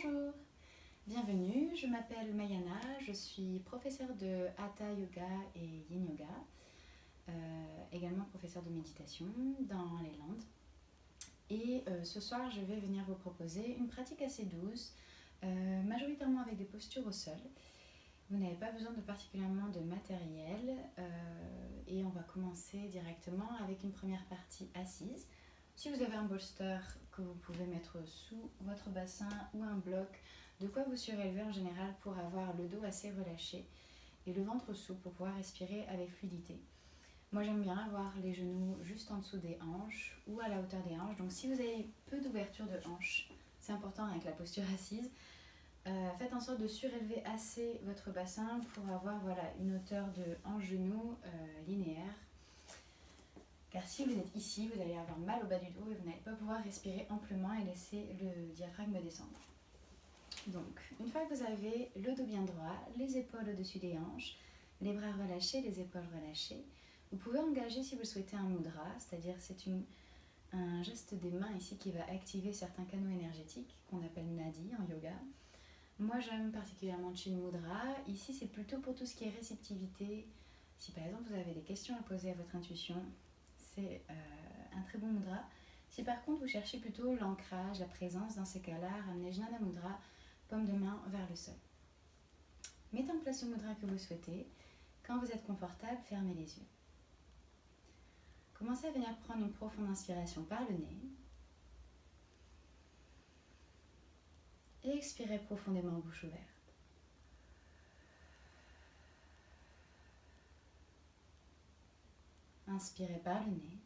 Bonjour, bienvenue, je m'appelle Mayana, je suis professeure de Hatha Yoga et Yin Yoga, également professeure de méditation dans les Landes. Et ce soir, je vais venir vous proposer une pratique assez douce, majoritairement avec des postures au sol. Vous n'avez pas besoin de particulièrement de matériel et on va commencer directement avec une première partie assise. Si vous avez un bolster que vous pouvez mettre sous votre bassin ou un bloc, de quoi vous surélever en général pour avoir le dos assez relâché et le ventre souple pour pouvoir respirer avec fluidité. Moi j'aime bien avoir les genoux juste en dessous des hanches ou à la hauteur des hanches. Donc si vous avez peu d'ouverture de hanches, c'est important avec la posture assise, faites en sorte de surélever assez votre bassin pour avoir une hauteur de hanche-genou linéaire. Car si vous êtes ici, vous allez avoir mal au bas du dos et vous n'allez pas pouvoir respirer amplement et laisser le diaphragme descendre. Donc, une fois que vous avez le dos bien droit, les épaules au-dessus des hanches, les bras relâchés, les épaules relâchées, vous pouvez engager si vous le souhaitez un mudra, c'est-à-dire c'est un geste des mains ici qui va activer certains canaux énergétiques qu'on appelle nadi en yoga. Moi j'aime particulièrement Chin Mudra. Ici c'est plutôt pour tout ce qui est réceptivité. Si par exemple vous avez des questions à poser à votre intuition, c'est un très bon mudra. Si par contre vous cherchez plutôt l'ancrage, la présence, dans ces cas-là, ramenez Jnana Mudra, paume de main vers le sol. Mettez en place le mudra que vous souhaitez. Quand vous êtes confortable, fermez les yeux. Commencez à venir prendre une profonde inspiration par le nez. Et expirez profondément bouche ouverte. Inspirez par le nez.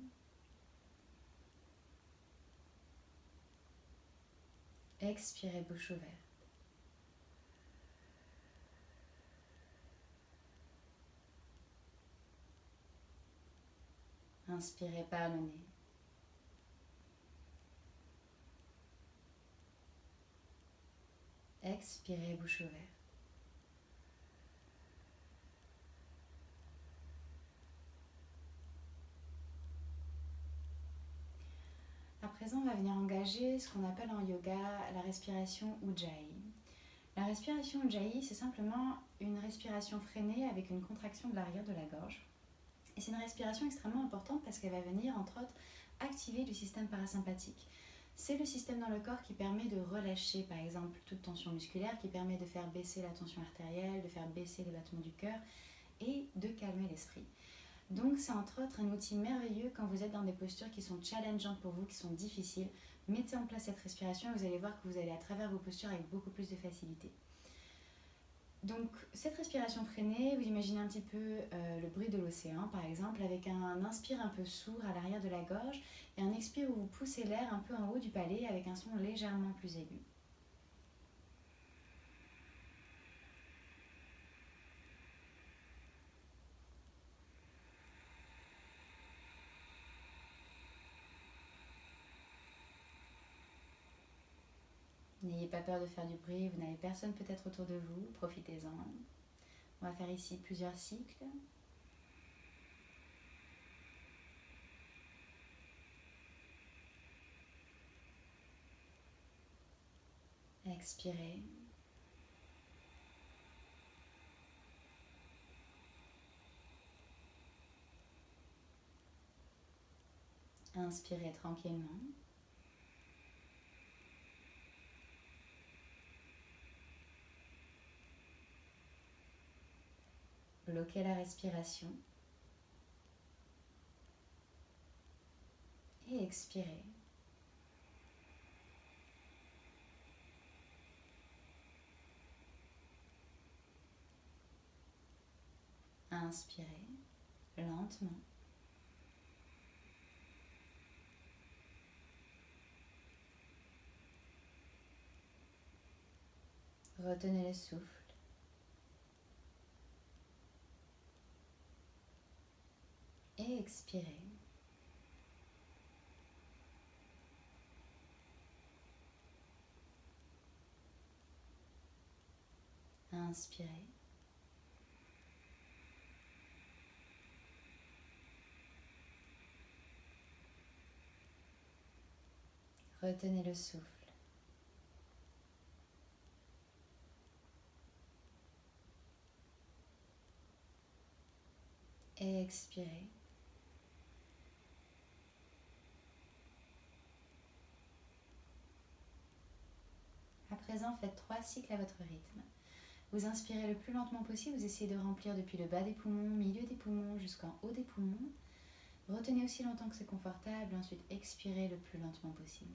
Expirez bouche ouverte. Inspirez par le nez. Expirez bouche ouverte. À présent, on va venir engager ce qu'on appelle en yoga la respiration Ujjayi. La respiration Ujjayi, c'est simplement une respiration freinée avec une contraction de l'arrière de la gorge. Et c'est une respiration extrêmement importante parce qu'elle va venir, entre autres, activer le système parasympathique. C'est le système dans le corps qui permet de relâcher, par exemple, toute tension musculaire, qui permet de faire baisser la tension artérielle, de faire baisser les battements du cœur et de calmer l'esprit. Donc c'est entre autres un outil merveilleux quand vous êtes dans des postures qui sont challengeantes pour vous, qui sont difficiles. Mettez en place cette respiration et vous allez voir que vous allez à travers vos postures avec beaucoup plus de facilité. Donc cette respiration freinée, vous imaginez un petit peu le bruit de l'océan par exemple, avec un inspire un peu sourd à l'arrière de la gorge et un expire où vous poussez l'air un peu en haut du palais avec un son légèrement plus aigu. N'ayez pas peur de faire du bruit, vous n'avez personne peut-être autour de vous, profitez-en. On va faire ici plusieurs cycles. Expirez. Inspirez tranquillement. Bloquez la respiration. Et expirez. Inspirez lentement. Retenez le souffle. Et expirez. Inspirez. Retenez le souffle. Et expirez. À présent, faites 3 cycles à votre rythme. Vous inspirez le plus lentement possible, vous essayez de remplir depuis le bas des poumons, milieu des poumons jusqu'en haut des poumons. Retenez aussi longtemps que c'est confortable, ensuite expirez le plus lentement possible.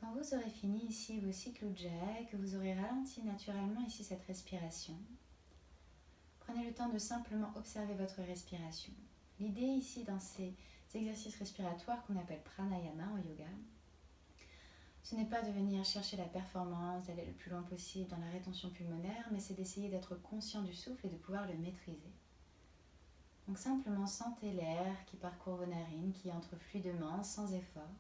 Quand vous aurez fini ici vos cycles Ujjayi, que vous aurez ralenti naturellement ici cette respiration, prenez le temps de simplement observer votre respiration. L'idée ici dans ces exercices respiratoires qu'on appelle pranayama en yoga, ce n'est pas de venir chercher la performance, d'aller le plus loin possible dans la rétention pulmonaire, mais c'est d'essayer d'être conscient du souffle et de pouvoir le maîtriser. Donc simplement sentez l'air qui parcourt vos narines, qui entre fluidement, sans effort.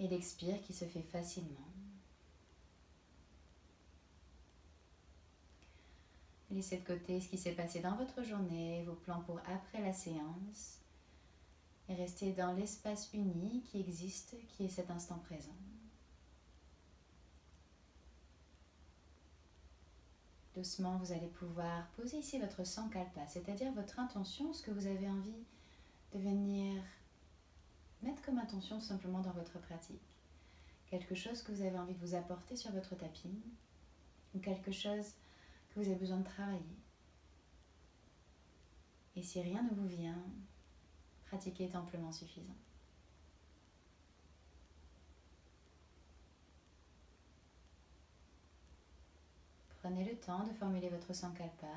Et l'expire qui se fait facilement. Laissez de côté ce qui s'est passé dans votre journée, vos plans pour après la séance. Et restez dans l'espace uni qui existe, qui est cet instant présent. Doucement, vous allez pouvoir poser ici votre sankalpa, c'est-à-dire votre intention, ce que vous avez envie de venir mettre comme intention tout simplement dans votre pratique. Quelque chose que vous avez envie de vous apporter sur votre tapis, ou quelque chose que vous avez besoin de travailler. Et si rien ne vous vient, pratiquer est amplement suffisant. Prenez le temps de formuler votre sankalpa,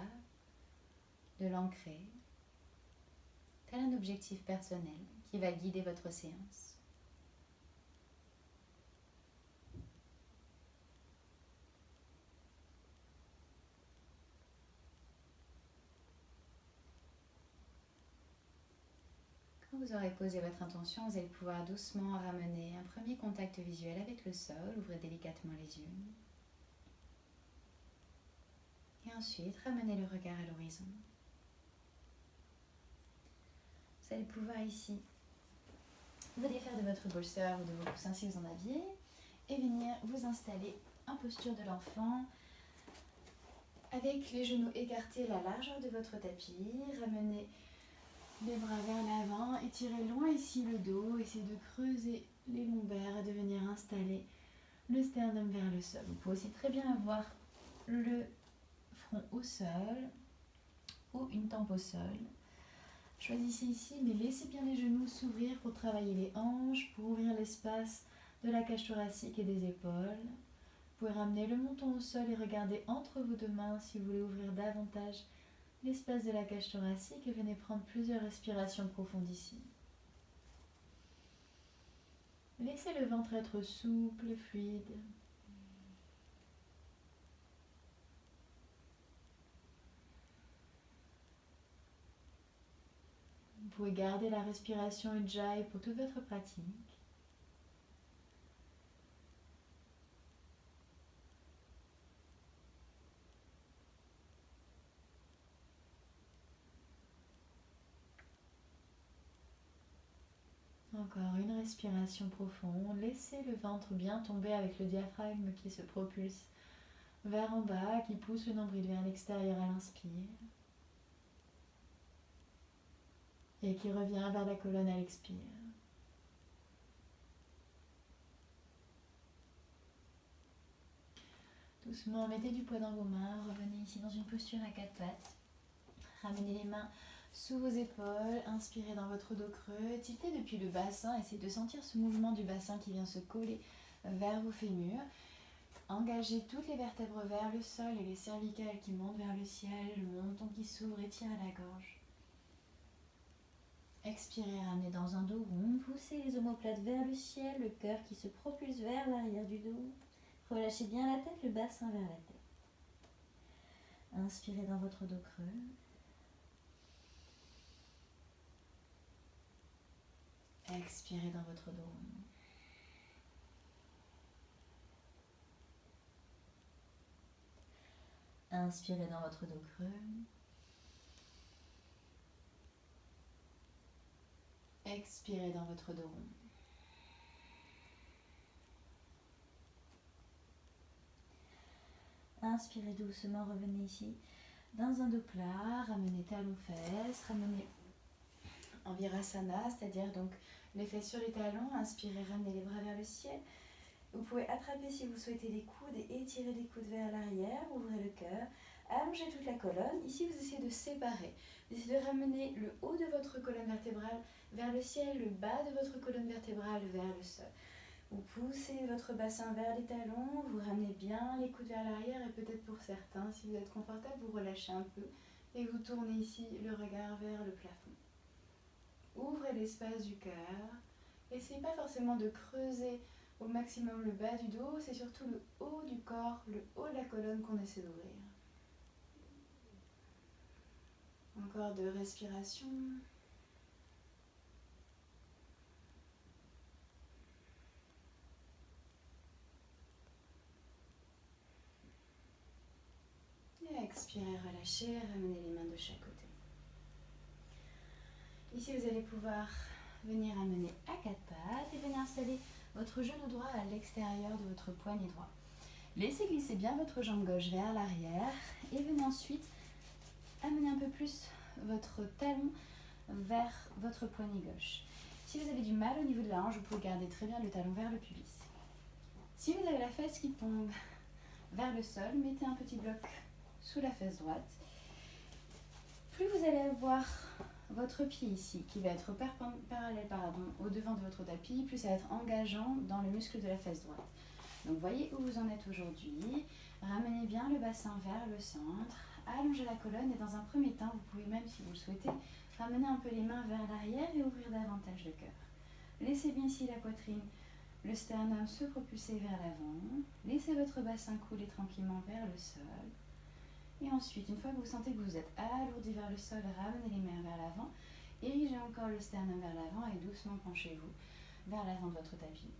de l'ancrer, tel un objectif personnel qui va guider votre séance. Quand vous aurez posé votre intention, vous allez pouvoir doucement ramener un premier contact visuel avec le sol, ouvrez délicatement les yeux. Et ensuite, ramenez le regard à l'horizon. Vous allez pouvoir ici vous défaire de votre bolster ou de vos coussins si vous en aviez et venir vous installer en posture de l'enfant avec les genoux écartés à la largeur de votre tapis. Ramenez les bras vers l'avant, étirez loin ici le dos, essayez de creuser les lombaires et de venir installer le sternum vers le sol. Vous pouvez aussi très bien avoir le front au sol ou une tempe au sol. Choisissez ici, mais laissez bien les genoux s'ouvrir pour travailler les hanches, pour ouvrir l'espace de la cage thoracique et des épaules. Vous pouvez ramener le menton au sol et regarder entre vos deux mains si vous voulez ouvrir davantage l'espace de la cage thoracique et venez prendre plusieurs respirations profondes ici. Laissez le ventre être souple et fluide. Vous pouvez garder la respiration Ujjayi pour toute votre pratique. Encore une respiration profonde. Laissez le ventre bien tomber avec le diaphragme qui se propulse vers en bas, qui pousse le nombril vers l'extérieur à l'inspire et qui revient vers la colonne à l'expire. Doucement, mettez du poids dans vos mains, revenez ici dans une posture à quatre pattes. Ramenez les mains sous vos épaules, inspirez dans votre dos creux, tiltez depuis le bassin, essayez de sentir ce mouvement du bassin qui vient se coller vers vos fémurs. Engagez toutes les vertèbres vers le sol et les cervicales qui montent vers le ciel, le menton qui s'ouvre et tire à la gorge. Expirez, ramenez dans un dos rond, poussez les omoplates vers le ciel, le cœur qui se propulse vers l'arrière du dos. Relâchez bien la tête, le bassin vers la tête. Inspirez dans votre dos creux. Expirez dans votre dos rond. Inspirez dans votre dos creux. Expirez dans votre dos rond. Inspirez doucement, revenez ici dans un dos plat, ramenez talons-fesses, ramenez en virasana, c'est-à-dire donc les fesses sur les talons, inspirez, ramenez les bras vers le ciel. Vous pouvez attraper si vous souhaitez les coudes et étirer les coudes vers l'arrière, ouvrez le cœur, allongez toute la colonne. Ici vous essayez de séparer, vous essayez de ramener le haut de votre colonne vertébrale vers le ciel, le bas de votre colonne vertébrale vers le sol. Vous poussez votre bassin vers les talons, vous ramenez bien les coudes vers l'arrière et peut-être pour certains, si vous êtes confortable, vous relâchez un peu et vous tournez ici le regard vers le plafond. Ouvrez l'espace du cœur. Essayez pas forcément de creuser au maximum le bas du dos, c'est surtout le haut du corps, le haut de la colonne qu'on essaie d'ouvrir. Encore de respiration. Et expirez, relâchez, ramenez les mains de chaque côté. Ici, vous allez pouvoir venir amener à quatre pattes et venir installer votre genou droit à l'extérieur de votre poignet droit. Laissez glisser bien votre jambe gauche vers l'arrière et venez ensuite amener un peu plus votre talon vers votre poignet gauche. Si vous avez du mal au niveau de la hanche, vous pouvez garder très bien le talon vers le pubis. Si vous avez la fesse qui tombe vers le sol, mettez un petit bloc sous la fesse droite. Plus vous allez avoir votre pied ici qui va être parallèle au devant de votre tapis, plus ça va être engageant dans le muscle de la fesse droite. Donc voyez où vous en êtes aujourd'hui. Ramenez bien le bassin vers le centre, allongez la colonne et dans un premier temps, vous pouvez même, si vous le souhaitez, ramener un peu les mains vers l'arrière et ouvrir davantage le cœur. Laissez bien ici la poitrine, le sternum se propulser vers l'avant. Laissez votre bassin couler tranquillement vers le sol. Et ensuite, une fois que vous sentez que vous êtes alourdi vers le sol, ramenez les mains vers l'avant. Érigez encore le sternum vers l'avant et doucement penchez-vous vers l'avant de votre tapis.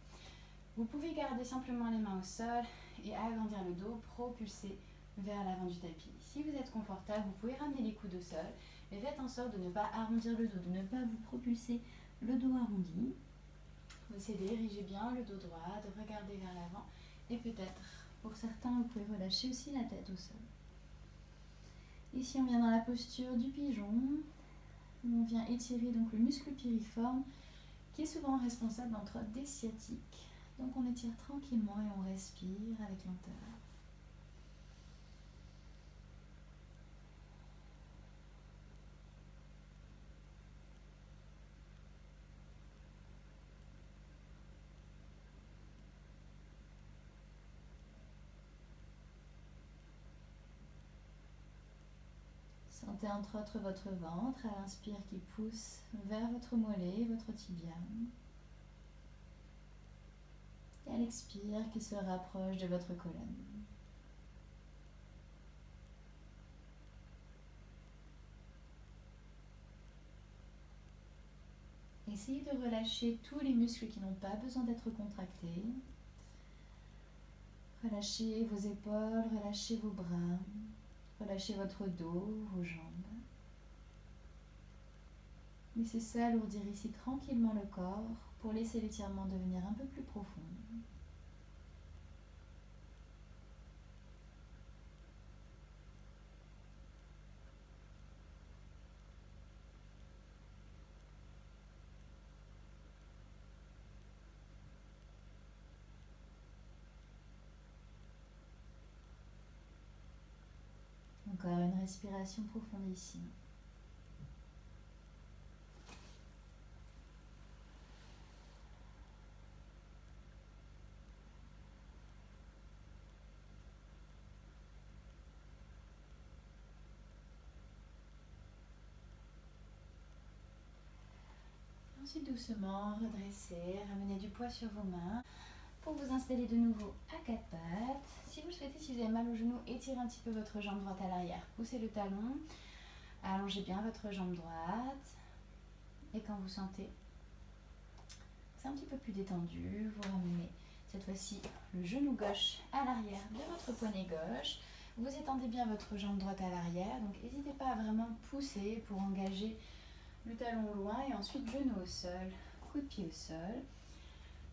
Vous pouvez garder simplement les mains au sol et agrandir le dos, propulser vers l'avant du tapis. Si vous êtes confortable, vous pouvez ramener les coudes au sol, mais faites en sorte de ne pas arrondir le dos, de ne pas vous propulser le dos arrondi. Vous essayez d'ériger bien le dos droit, de regarder vers l'avant et peut-être, pour certains, vous pouvez relâcher aussi la tête au sol. Ici, on vient dans la posture du pigeon. On vient étirer donc le muscle piriforme qui est souvent responsable d'un trot des sciatiques. Donc on étire tranquillement et on respire avec lenteur. Sentez entre autres votre ventre à l'inspire qui pousse vers votre mollet, votre tibia. Et à l'expire qui se rapproche de votre colonne. Essayez de relâcher tous les muscles qui n'ont pas besoin d'être contractés. Relâchez vos épaules, relâchez vos bras, relâchez votre dos, vos jambes. Laissez ça alourdir ici tranquillement le corps pour laisser l'étirement devenir un peu plus profond. Encore une respiration profonde ici. Ensuite, doucement, redressez, ramenez du poids sur vos mains pour vous installer de nouveau à quatre pattes. Si vous le souhaitez, si vous avez mal au genou, étirez un petit peu votre jambe droite à l'arrière. Poussez le talon, allongez bien votre jambe droite. Et quand vous sentez c'est un petit peu plus détendu, vous ramenez cette fois-ci le genou gauche à l'arrière de votre poignet gauche. Vous étendez bien votre jambe droite à l'arrière, donc n'hésitez pas à vraiment pousser pour engager le talon loin et ensuite genou au sol, coup de pied au sol.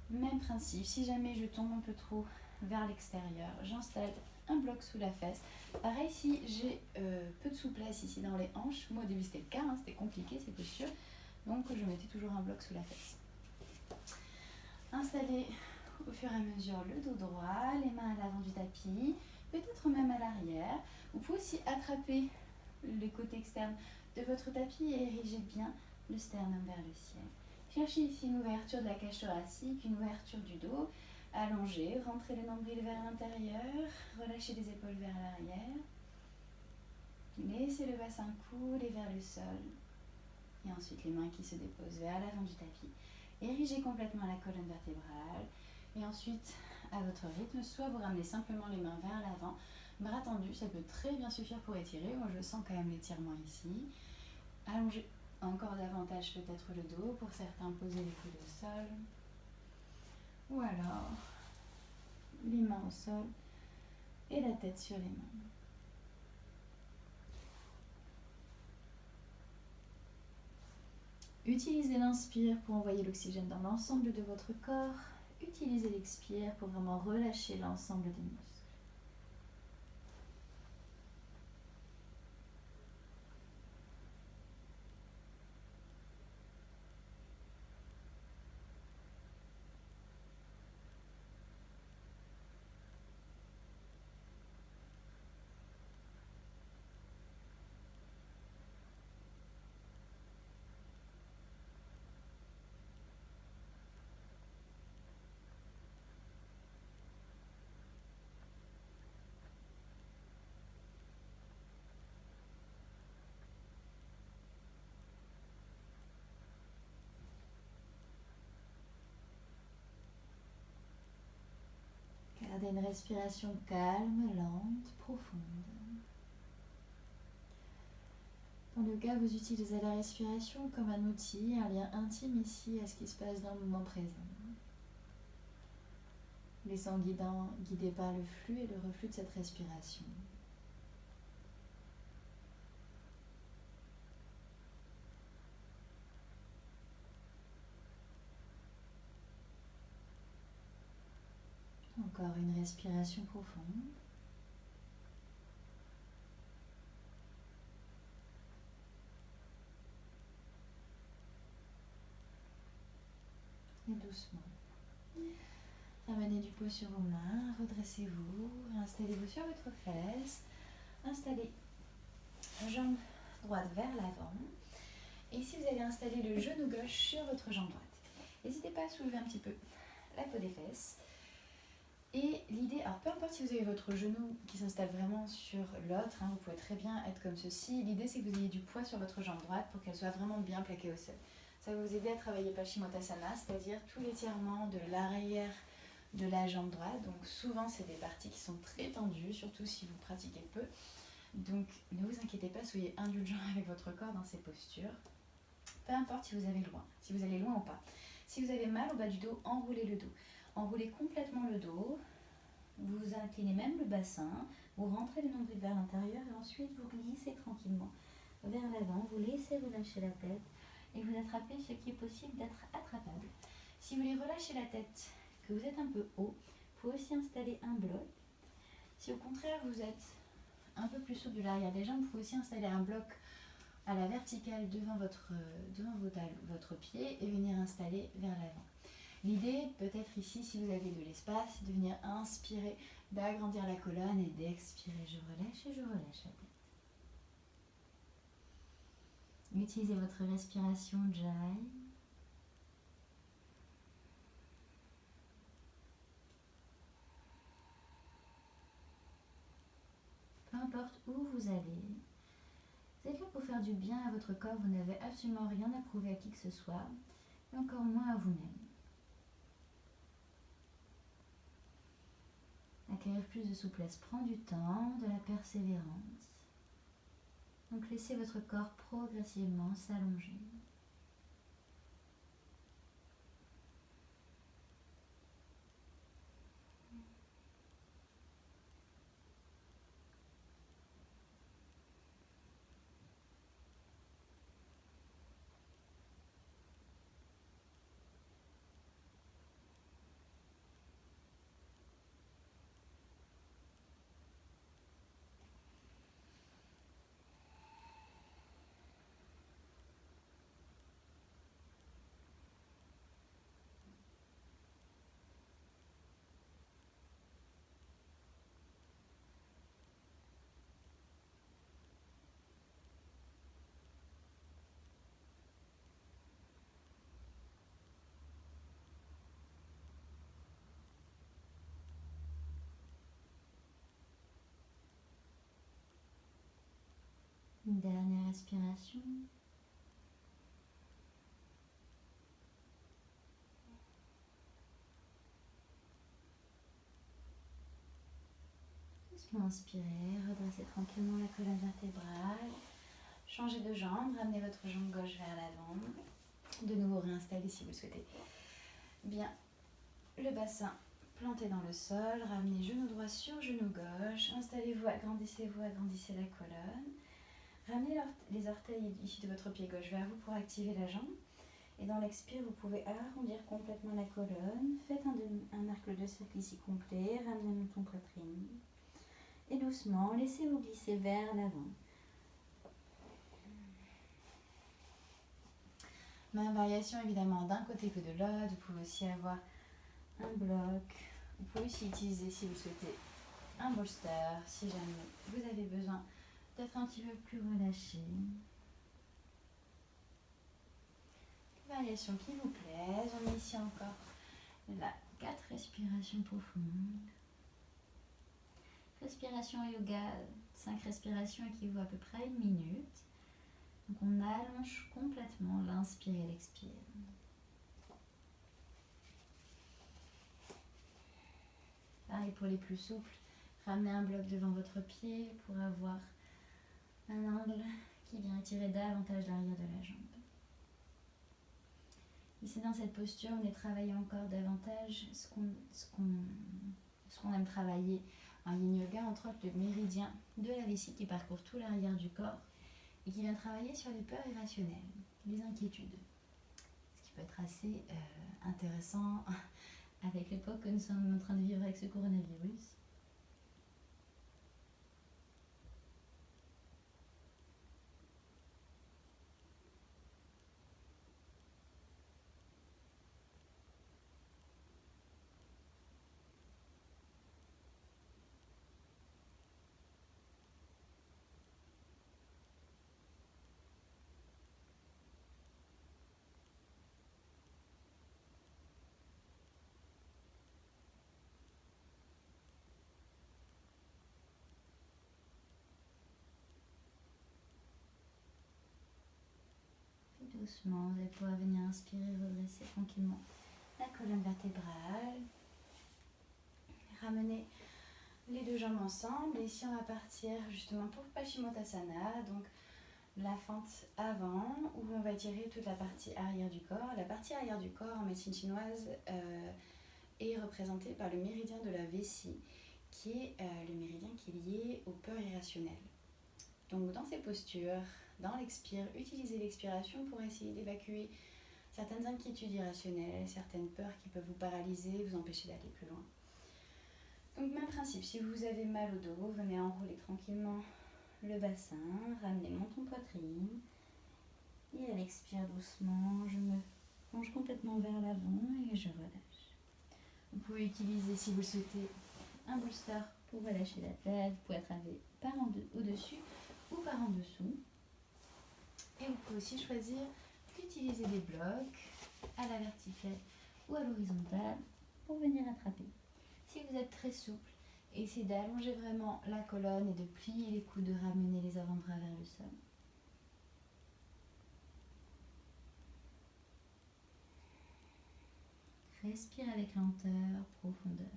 Même principe, si jamais je tombe un peu trop vers l'extérieur, j'installe un bloc sous la fesse. Pareil, si j'ai peu de souplesse ici dans les hanches, moi au début c'était le cas, c'était compliqué ces postures, donc je mettais toujours un bloc sous la fesse. Installez au fur et à mesure le dos droit, les mains à l'avant du tapis, peut-être même à l'arrière. Vous pouvez aussi attraper les côtés externes de votre tapis et ériger bien le sternum vers le ciel. Cherchez ici une ouverture de la cage thoracique, une ouverture du dos. Allongez, rentrez le nombril vers l'intérieur, relâchez les épaules vers l'arrière. Laissez le bassin couler vers le sol. Et ensuite les mains qui se déposent vers l'avant du tapis. Érigez complètement la colonne vertébrale. Et ensuite, à votre rythme, soit vous ramenez simplement les mains vers l'avant, bras tendus, ça peut très bien suffire pour étirer. Moi je sens quand même l'étirement ici. Allongez encore davantage peut-être le dos, pour certains poser les coudes au sol. Ou alors, les mains au sol et la tête sur les mains. Utilisez l'inspire pour envoyer l'oxygène dans l'ensemble de votre corps. Utilisez l'expire pour vraiment relâcher l'ensemble des muscles. Gardez une respiration calme, lente, profonde. Dans le yoga, vous utilisez la respiration comme un outil, un lien intime ici à ce qui se passe dans le moment présent. Laissant guidé par le flux et le reflux de cette respiration. Encore une respiration profonde. Et doucement. Ramenez du poids sur vos mains, redressez-vous, installez-vous sur votre fesse, installez la jambe droite vers l'avant. Et ici, vous allez installer le genou gauche sur votre jambe droite. N'hésitez pas à soulever un petit peu la peau des fesses. Et l'idée, alors peu importe si vous avez votre genou qui s'installe vraiment sur l'autre, vous pouvez très bien être comme ceci. L'idée, c'est que vous ayez du poids sur votre jambe droite pour qu'elle soit vraiment bien plaquée au sol. Ça va vous aider à travailler Paschimottanasana, c'est-à-dire tout l'étirement de l'arrière de la jambe droite. Donc souvent, c'est des parties qui sont très tendues, surtout si vous pratiquez peu. Donc ne vous inquiétez pas, soyez indulgents avec votre corps dans ces postures. Peu importe si vous allez loin ou pas. Si vous avez mal au bas du dos, enroulez le dos. Enroulez complètement le dos, vous inclinez même le bassin, vous rentrez le nombril vers l'intérieur et ensuite vous glissez tranquillement vers l'avant, vous laissez relâcher la tête et vous attrapez ce qui est possible d'être attrapable. Si vous voulez relâcher la tête, que vous êtes un peu haut, vous pouvez aussi installer un bloc. Si au contraire vous êtes un peu plus souple de l'arrière des jambes, vous pouvez aussi installer un bloc à la verticale devant votre pied et venir installer vers l'avant. L'idée peut-être ici, si vous avez de l'espace, de venir inspirer, d'agrandir la colonne et d'expirer. Je relâche et je relâche la tête. Utilisez votre respiration Jai. Peu importe où vous allez, vous êtes là pour faire du bien à votre corps, vous n'avez absolument rien à prouver à qui que ce soit, et encore moins à vous-même. Acquérir plus de souplesse prend du temps, de la persévérance. Donc laissez votre corps progressivement s'allonger. Une dernière respiration. Doucement inspirez, redressez tranquillement la colonne vertébrale. Changez de jambe, ramenez votre jambe gauche vers l'avant. De nouveau réinstallez si vous le souhaitez. Bien, le bassin planté dans le sol, ramenez genou droit sur genou gauche. Installez-vous, agrandissez la colonne. Ramenez les orteils issus de votre pied gauche vers vous pour activer la jambe. Et dans l'expire, vous pouvez arrondir complètement la colonne. Faites un arc de cercle ici complet. Ramenez le menton poitrine. Et doucement, laissez-vous glisser vers l'avant. Même variation évidemment d'un côté que de l'autre. Vous pouvez aussi avoir un bloc. Vous pouvez aussi utiliser, si vous souhaitez, un bolster, si jamais vous avez besoin d'être un petit peu plus relâché. Variation qui vous plaise. On est ici encore là, 4 respirations profondes. Respiration yoga, 5 respirations équivaut à peu près à 1 minute. Donc on allonge complètement l'inspire et l'expire. Pareil pour les plus souples, ramenez un bloc devant votre pied pour avoir un angle qui vient étirer davantage l'arrière de la jambe. Ici dans cette posture, on est travaillé encore davantage ce qu'on aime travailler en yin yoga, entre autres le méridien de la vessie qui parcourt tout l'arrière du corps et qui vient travailler sur les peurs irrationnelles, les inquiétudes. Ce qui peut être assez intéressant avec l'époque que nous sommes en train de vivre avec ce coronavirus. Doucement, vous allez pouvoir venir inspirer, redresser tranquillement la colonne vertébrale. Ramenez les deux jambes ensemble. Et ici, on va partir justement pour Paschimottanasana, donc la fente avant, où on va étirer toute la partie arrière du corps. La partie arrière du corps en médecine chinoise est représentée par le méridien de la vessie, qui est le méridien qui est lié aux peurs irrationnelles. Donc dans ces postures, dans l'expire, utilisez l'expiration pour essayer d'évacuer certaines inquiétudes irrationnelles, certaines peurs qui peuvent vous paralyser, vous empêcher d'aller plus loin. Donc même principe, si vous avez mal au dos, venez enrouler tranquillement le bassin, ramenez le menton poitrine. Et à l'expire doucement, je me plonge complètement vers l'avant et je relâche. Vous pouvez utiliser, si vous le souhaitez, un bolster pour relâcher la tête. Vous pouvez attraper par au-dessus ou par en dessous. Et vous pouvez aussi choisir d'utiliser des blocs à la verticale ou à l'horizontale pour venir attraper. Si vous êtes très souple, essayez d'allonger vraiment la colonne et de plier les coudes, de ramener les avant-bras vers le sol. Respire avec lenteur, profondeur.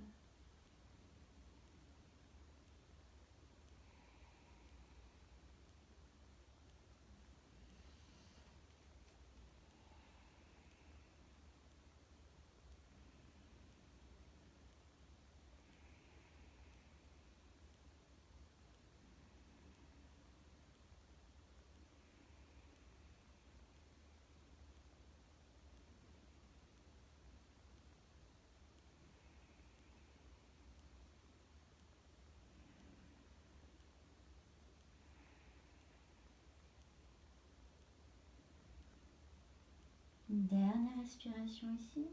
Une dernière respiration ici.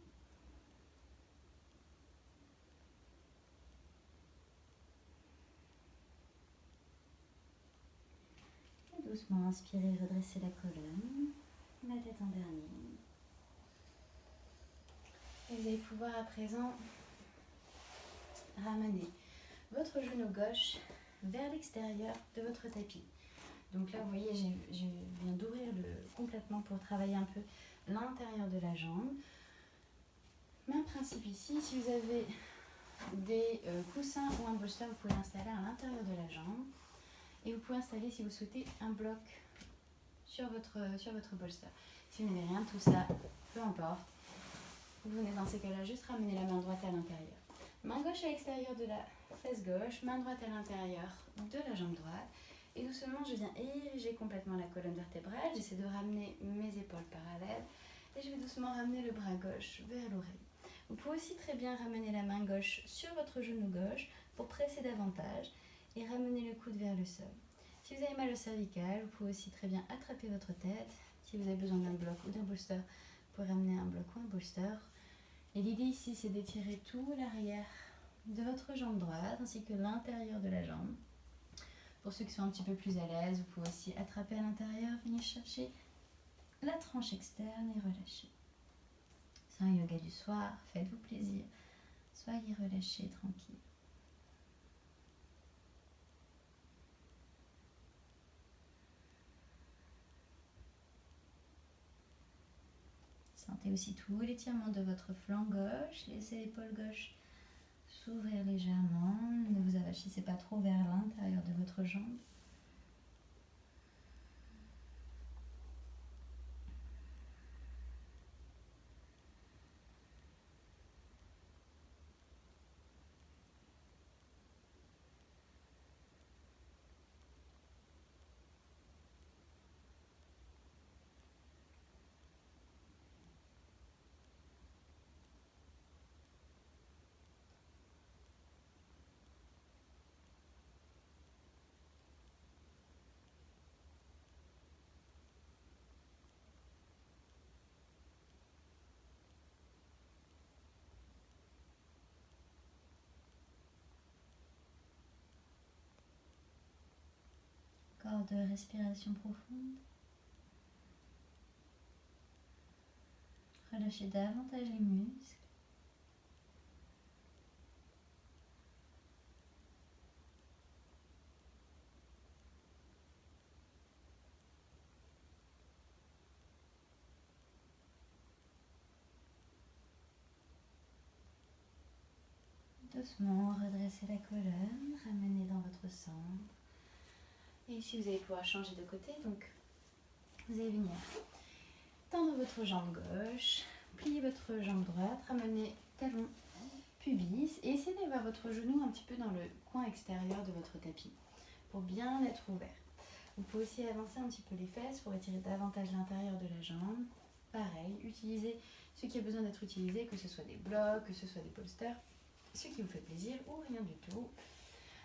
Et doucement inspirez, redressez la colonne, la tête en dernier. Et vous allez pouvoir à présent ramener votre genou gauche vers l'extérieur de votre tapis. Donc là, vous voyez, je viens d'ouvrir complètement pour travailler un peu l'intérieur de la jambe. Même principe ici, si vous avez des coussins ou un bolster, vous pouvez l'installer à l'intérieur de la jambe. Et vous pouvez installer, si vous souhaitez, un bloc sur votre bolster. Si vous n'avez rien de tout ça, peu importe. Vous venez dans ces cas-là juste ramener la main droite à l'intérieur. Main gauche à l'extérieur de la fesse gauche, main droite à l'intérieur de la jambe droite. Et doucement, je viens ériger complètement la colonne vertébrale. J'essaie de ramener mes épaules parallèles. Et je vais doucement ramener le bras gauche vers l'oreille. Vous pouvez aussi très bien ramener la main gauche sur votre genou gauche pour presser davantage et ramener le coude vers le sol. Si vous avez mal au cervical, vous pouvez aussi très bien attraper votre tête. Si vous avez besoin d'un bloc ou d'un bolster, vous pouvez ramener un bloc ou un bolster. Et l'idée ici, c'est d'étirer tout l'arrière de votre jambe droite ainsi que l'intérieur de la jambe. Pour ceux qui sont un petit peu plus à l'aise, vous pouvez aussi attraper à l'intérieur, venir chercher la tranche externe et relâcher. C'est un yoga du soir, faites-vous plaisir. Soyez relâchés, tranquilles. Sentez aussi tout l'étirement de votre flanc gauche. Laissez l'épaule gauche s'ouvrir légèrement. Ne vous avachissez pas trop vers l'intérieur de votre jambe. Encore de respiration profonde. Relâchez davantage les muscles. Doucement, redressez la colonne, ramenez dans votre centre. Et ici, vous allez pouvoir changer de côté. Donc, vous allez venir tendre votre jambe gauche, plier votre jambe droite, ramener talon, pubis et essayez d'avoir votre genou un petit peu dans le coin extérieur de votre tapis pour bien être ouvert. Vous pouvez aussi avancer un petit peu les fesses pour étirer davantage l'intérieur de la jambe. pareil, utilisez ce qui a besoin d'être utilisé, que ce soit des blocs, que ce soit des polsters, ce qui vous fait plaisir ou rien du tout.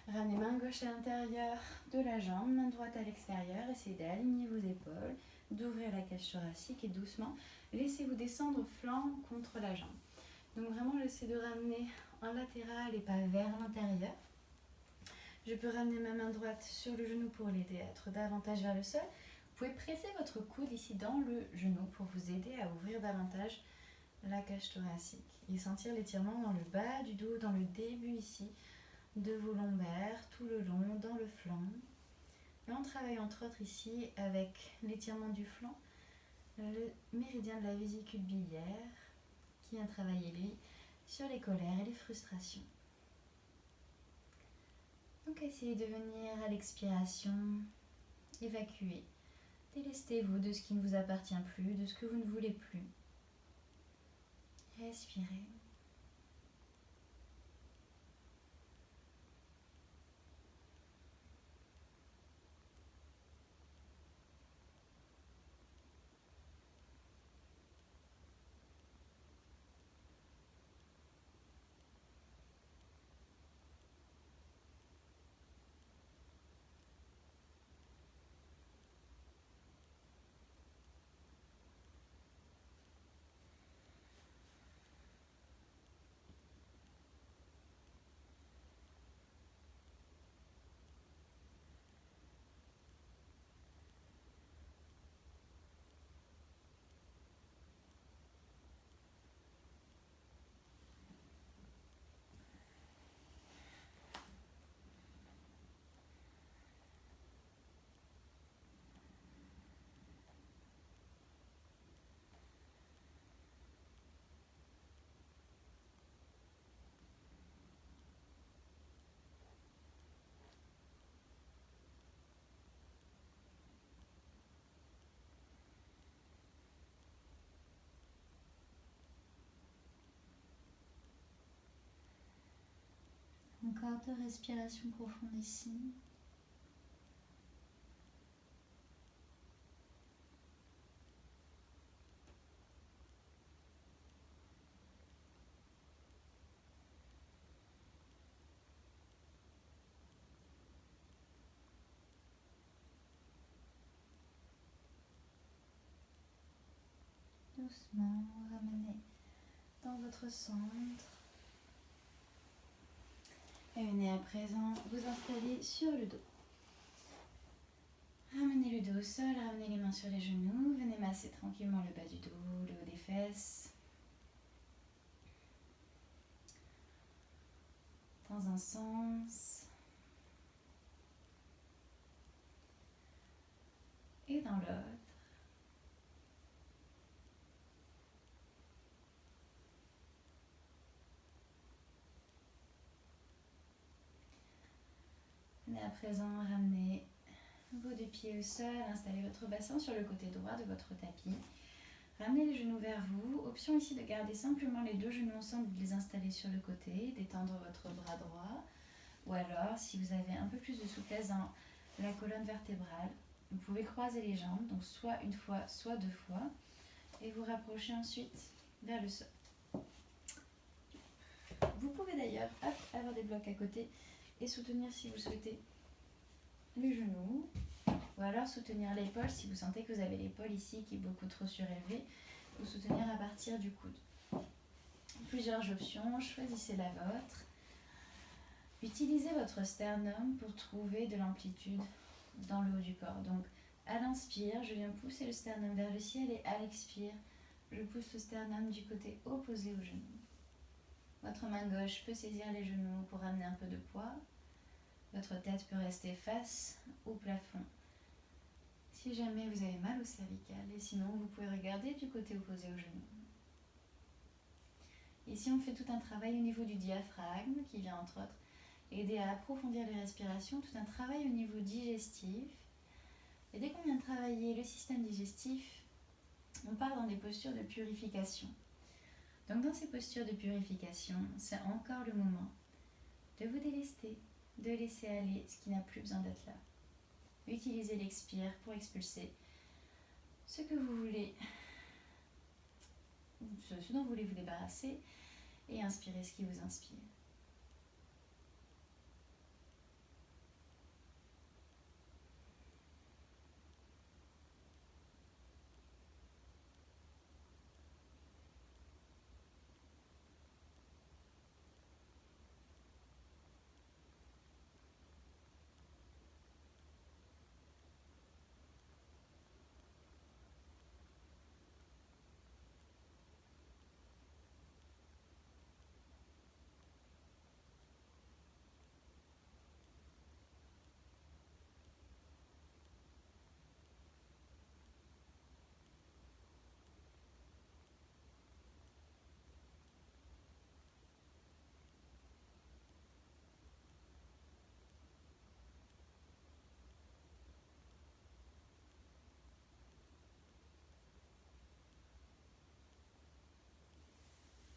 Ramenez main gauche à l'intérieur de la jambe, main droite à l'extérieur, essayez d'aligner vos épaules, d'ouvrir la cage thoracique et doucement, laissez-vous descendre flanc contre la jambe. Donc vraiment, j'essaie de ramener en latéral et pas vers l'intérieur. Je peux ramener ma main droite sur le genou pour l'aider à être davantage vers le sol. Vous pouvez presser votre coude ici dans le genou pour vous aider à ouvrir davantage la cage thoracique et sentir l'étirement dans le bas du dos, dans le début ici de vos lombaires, tout le long, dans le flanc. Et on travaille entre autres ici avec l'étirement du flanc, le méridien de la vésicule biliaire qui vient travailler lui sur les colères et les frustrations. Donc essayez de venir à l'expiration, évacuer, délestez-vous de ce qui ne vous appartient plus, de ce que vous ne voulez plus. Respirez. Encore 2 respirations profondes ici. Doucement, ramenez dans votre centre. Et venez à présent vous installer sur le dos. Ramenez le dos au sol, ramenez les mains sur les genoux. Venez masser tranquillement le bas du dos, le haut des fesses. Dans un sens et dans l'autre. Venez à présent ramener vos 2 pieds au sol, installez votre bassin sur le côté droit de votre tapis. Ramenez les genoux vers vous. Option ici de garder simplement les 2 genoux ensemble, de les installer sur le côté, d'étendre votre bras droit. Ou alors, si vous avez un peu plus de souplesse dans la colonne vertébrale, vous pouvez croiser les jambes, donc soit une fois, soit 2 fois, et vous rapprocher ensuite vers le sol. Vous pouvez d'ailleurs avoir des blocs à côté et soutenir si vous le souhaitez le genou, ou alors soutenir l'épaule si vous sentez que vous avez l'épaule ici qui est beaucoup trop surélevée, ou soutenir à partir du coude. Plusieurs options, choisissez la vôtre. Utilisez votre sternum pour trouver de l'amplitude dans le haut du corps. Donc à l'inspire, je viens pousser le sternum vers le ciel et à l'expire, je pousse le sternum du côté opposé au genou. Votre main gauche peut saisir les genoux pour amener un peu de poids. Votre tête peut rester face au plafond si jamais vous avez mal au cervical, et sinon vous pouvez regarder du côté opposé au genou. Ici on fait tout un travail au niveau du diaphragme qui vient entre autres aider à approfondir les respirations, tout un travail au niveau digestif. Et dès qu'on vient de travailler le système digestif, on part dans des postures de purification. Donc dans ces postures de purification, c'est encore le moment de vous délester, de laisser aller ce qui n'a plus besoin d'être là. Utilisez l'expire pour expulser ce que vous voulez ce dont vous voulez vous débarrasser, et inspirez ce qui vous inspire.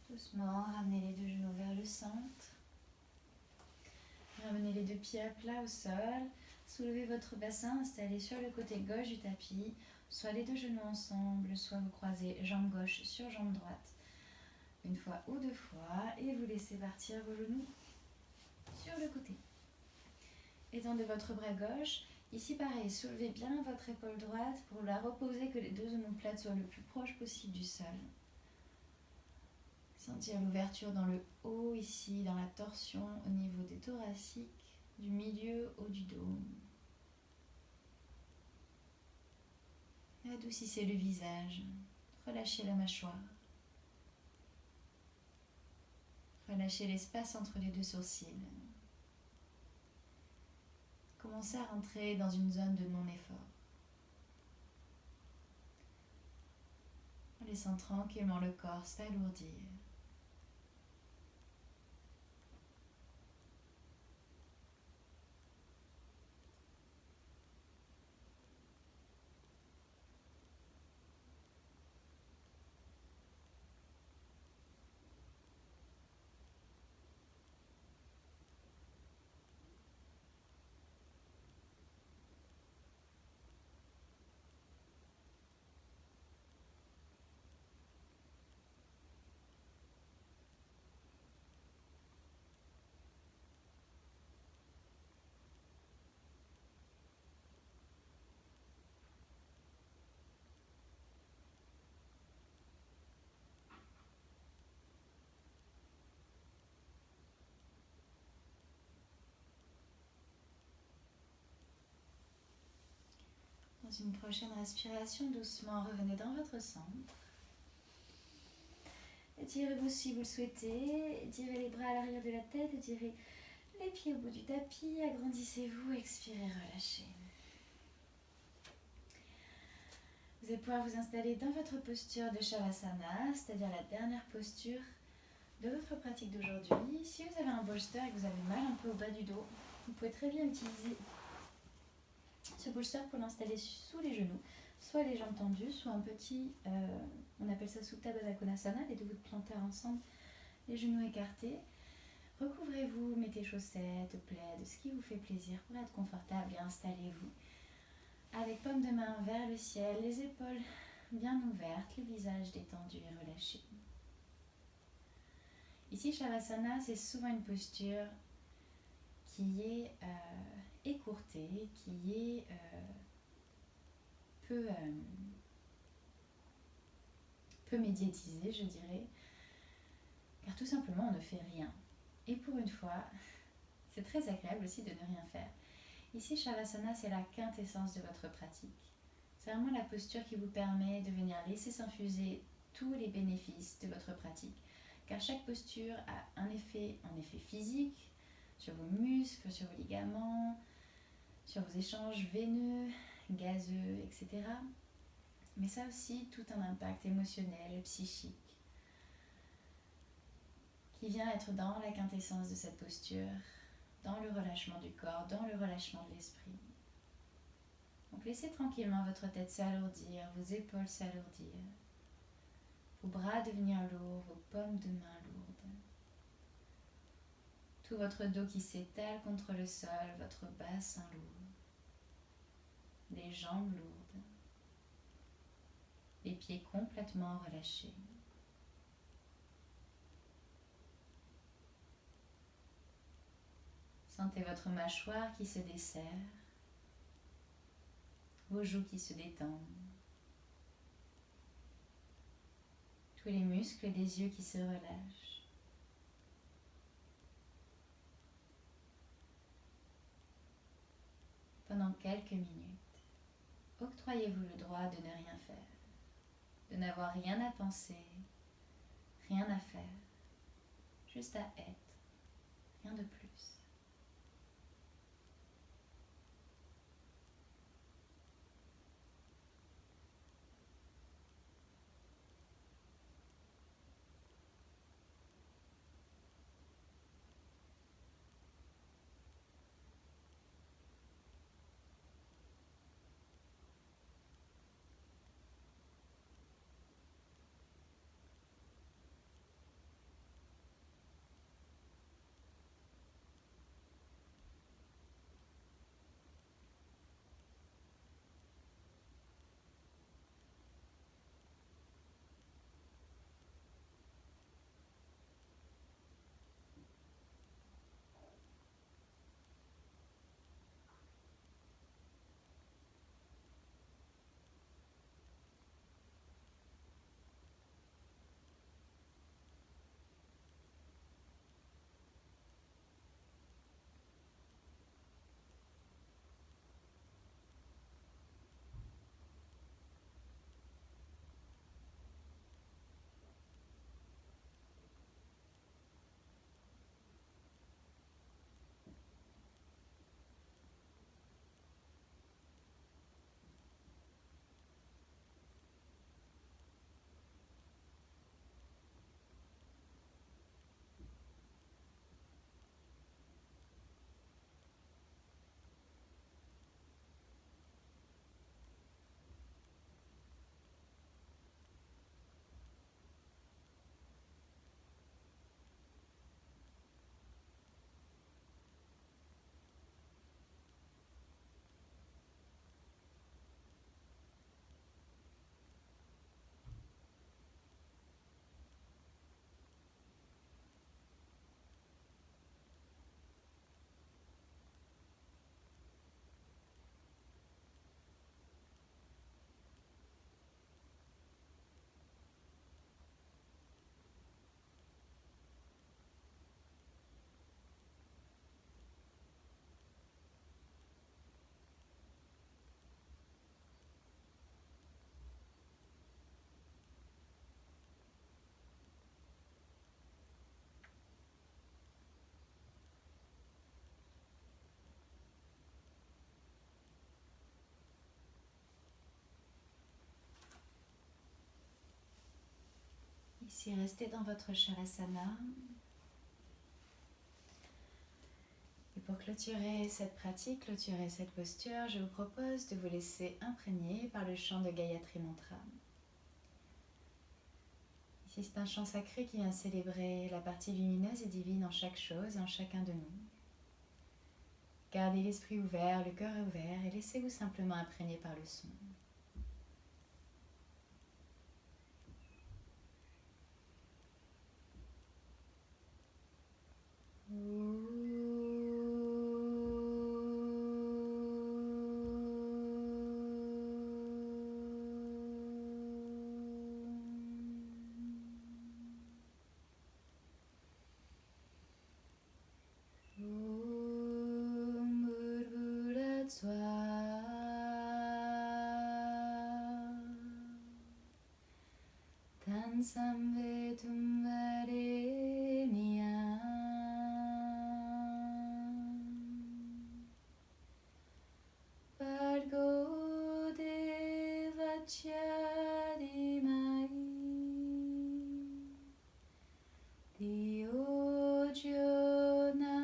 Doucement, ramenez les deux genoux vers le centre. Ramenez les deux pieds à plat au sol. Soulevez votre bassin, installez sur le côté gauche du tapis. Soit les deux genoux ensemble, soit vous croisez jambe gauche sur jambe droite. Une fois ou deux fois. Et vous laissez partir vos genoux sur le côté. Étendez votre bras gauche. Ici pareil, soulevez bien votre épaule droite pour la reposer, que les deux omoplates soient le plus proche possible du sol. Sentir l'ouverture dans le haut, ici, dans la torsion, au niveau des thoraciques, du milieu au du dos. Adoucissez le visage, relâchez la mâchoire. Relâchez l'espace entre les deux sourcils. Commencez à rentrer dans une zone de non-effort. En laissant tranquillement le corps s'alourdir. Dans une prochaine respiration, doucement, revenez dans votre centre. Étirez-vous si vous le souhaitez. Étirez les bras à l'arrière de la tête. Étirez les pieds au bout du tapis. Agrandissez-vous. Expirez, relâchez. Vous allez pouvoir vous installer dans votre posture de Shavasana, c'est-à-dire la dernière posture de votre pratique d'aujourd'hui. Si vous avez un bolster et que vous avez mal un peu au bas du dos, vous pouvez très bien utiliser ce bolster pour l'installer sous les genoux, soit les jambes tendues, soit un petit, on appelle ça Supta Baddha Konasana, les deux bouts de plantaire ensemble, les genoux écartés. Recouvrez-vous, mettez chaussettes, plaids, ce qui vous fait plaisir pour être confortable et installez-vous. Avec paume de main vers le ciel, les épaules bien ouvertes, le visage détendu et relâché. Ici, Shavasana, c'est souvent une posture qui est écourtée, qui est peu médiatisée, je dirais, car tout simplement, on ne fait rien. Et pour une fois, c'est très agréable aussi de ne rien faire. Ici, Shavasana, c'est la quintessence de votre pratique. C'est vraiment la posture qui vous permet de venir laisser s'infuser tous les bénéfices de votre pratique. Car chaque posture a un effet physique, sur vos muscles, sur vos ligaments, sur vos échanges veineux, gazeux, etc. Mais ça aussi, tout un impact émotionnel, psychique, qui vient être dans la quintessence de cette posture, dans le relâchement du corps, dans le relâchement de l'esprit. Donc laissez tranquillement votre tête s'alourdir, vos épaules s'alourdir, vos bras devenir lourds, vos paumes de main lourdes. Tout votre dos qui s'étale contre le sol, votre bassin lourd, les jambes lourdes, les pieds complètement relâchés. Sentez votre mâchoire qui se desserre, vos joues qui se détendent, tous les muscles des yeux qui se relâchent. Pendant quelques minutes, octroyez-vous le droit de ne rien faire, de n'avoir rien à penser, rien à faire, juste à être, rien de plus. Ici, restez dans votre Shavasana. Et pour clôturer cette pratique, clôturer cette posture, je vous propose de vous laisser imprégner par le chant de Gayatri Mantra. Ici, c'est un chant sacré qui vient célébrer la partie lumineuse et divine en chaque chose et en chacun de nous. Gardez l'esprit ouvert, le cœur ouvert et laissez-vous simplement imprégner par le son. Tansam vetum varenyam Bhargo devacya dhimai Dhiyo jo na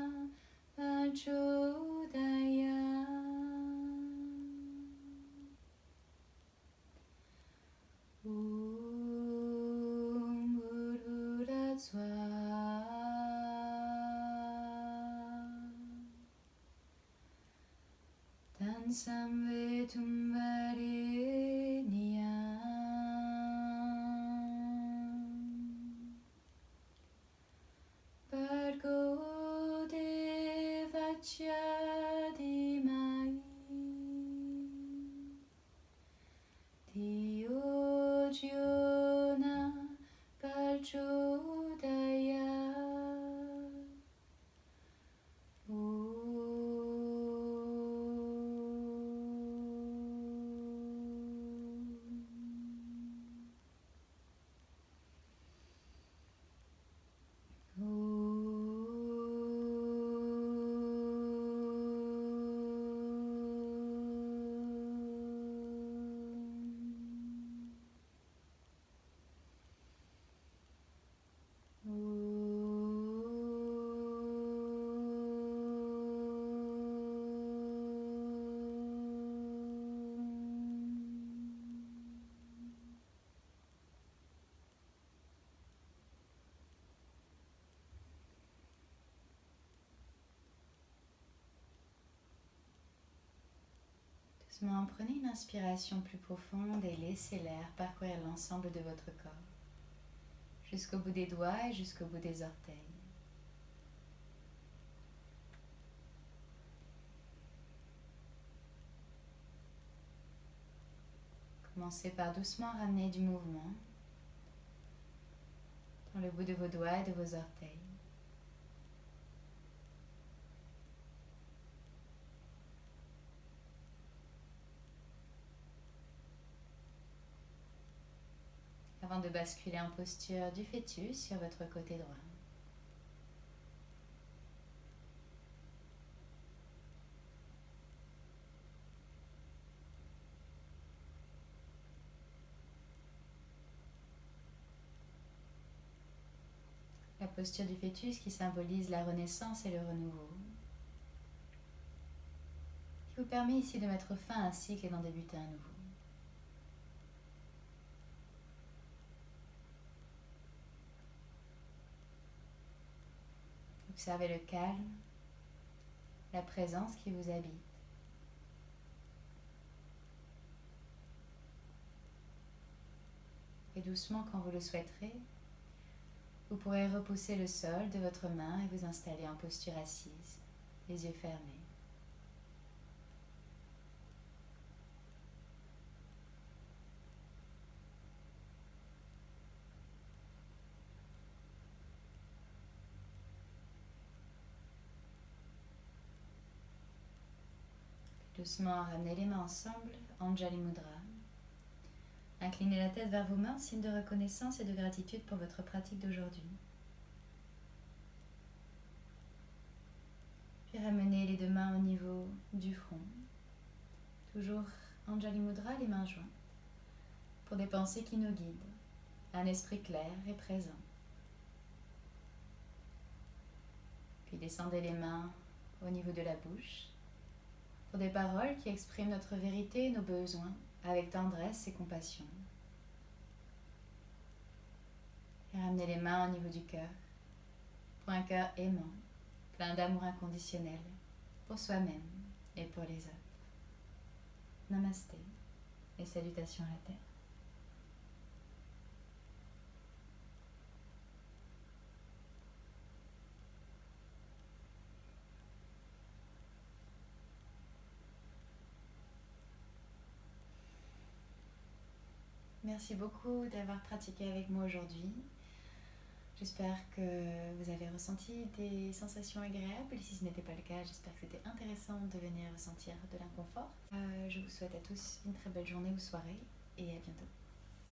Tansam vetum varenyam Bhargo devacya dhimai Dio Jyona Prachodayat. Doucement, prenez une inspiration plus profonde et laissez l'air parcourir l'ensemble de votre corps, jusqu'au bout des doigts et jusqu'au bout des orteils. Commencez par doucement ramener du mouvement dans le bout de vos doigts et de vos orteils. Avant de basculer en posture du fœtus sur votre côté droit. La posture du fœtus qui symbolise la renaissance et le renouveau, qui vous permet ici de mettre fin à un cycle et d'en débuter un nouveau. Observez le calme, la présence qui vous habite. Et doucement, quand vous le souhaiterez, vous pourrez repousser le sol de votre main et vous installer en posture assise, les yeux fermés. Doucement, ramenez les mains ensemble, Anjali Mudra. Inclinez la tête vers vos mains, signe de reconnaissance et de gratitude pour votre pratique d'aujourd'hui. Puis ramenez les deux mains au niveau du front. Toujours Anjali Mudra, les mains jointes, pour des pensées qui nous guident, un esprit clair et présent. Puis descendez les mains au niveau de la bouche, pour des paroles qui expriment notre vérité et nos besoins avec tendresse et compassion. Et ramenez les mains au niveau du cœur, pour un cœur aimant, plein d'amour inconditionnel, pour soi-même et pour les autres. Namasté et salutations à la Terre. Merci beaucoup d'avoir pratiqué avec moi aujourd'hui. J'espère que vous avez ressenti des sensations agréables. Si ce n'était pas le cas, j'espère que c'était intéressant de venir ressentir de l'inconfort. Je vous souhaite à tous une très belle journée ou soirée et à bientôt.